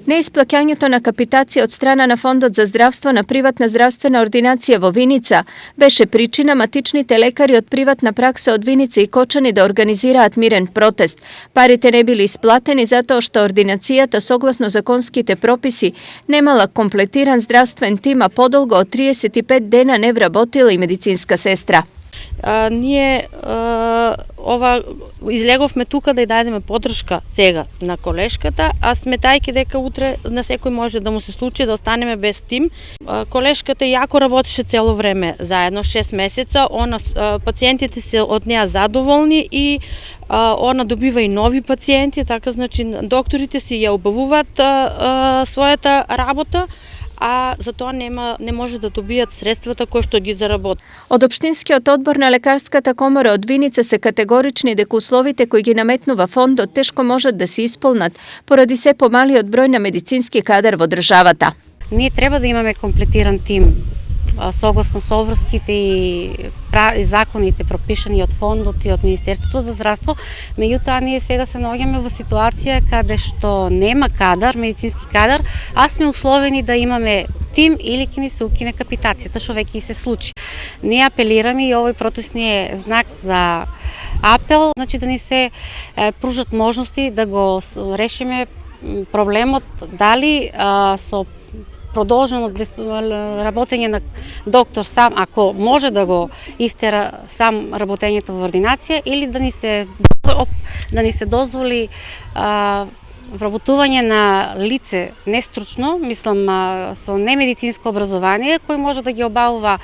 Неисплаќањето на капитација од страна на Фондот за здравство на приватна здравствена ординација во Виница беше причина матичните лекари од приватна пракса од Виница и Кочани да организираат мирен протест. Парите не били исплатени затоа што ординацијата согласно законските прописи немала комплетиран здравствен тим, а подолго од 35 дена не вработила и медицинска сестра. Ние излеговме тука да ја дадеме поддршка сега на колешката, а сметајќи дека утре на секој може да му се случи да останеме без тим. Колешката јако работеше цело време заедно, 6 месеца, пациентите се од неа задоволни и она добива и нови пациенти, така значи докторите си ја убавуваат својата работа, а за тоа не може да добијат средствата кои што ги заработат. Од Општинскиот одбор на Лекарската комора од Виница се категорични дека условите кои ги наметнува фондот тешко можат да се исполнат поради се помалиот број на медицински кадар во државата. Ние треба да имаме комплетиран тим согласно соврските и законите пропишани од фондот и од Министерството за здравство, меѓутоа ние сега се наоѓаме во ситуација каде што нема кадар, медицински кадар, а сме условени да имаме тим или ќе ни се укине капитацијата, што веќе и се случи. Ние апелираме и овој протест ни е знак за апел, значи да ни се пружат можности да го решиме проблемот, дали со продолжено работење на доктор сам, ако може да го истера сам работењето во ординација, или да ни се дозволи вработување на лице нестручно, мислам со немедицинско образование, кој може да ги обавува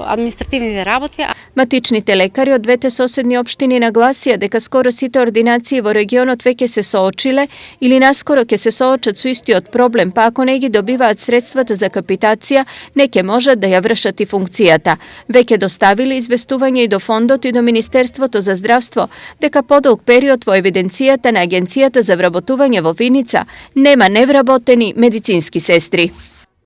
административните работи. Матичните лекари од двете соседни општини нагласија дека скоро сите ординации во регионот веќе се соочиле или наскоро ќе се соочат со истиот проблем, па ако не ги добиваат средствата за капитација, не ќе можат да ја вршат и функцијата. Веќе доставиле известување и до фондот и до Министерството за здравство дека подолг период во евиденцијата на Агенцијата за вработување во Виница нема невработени медицински сестри.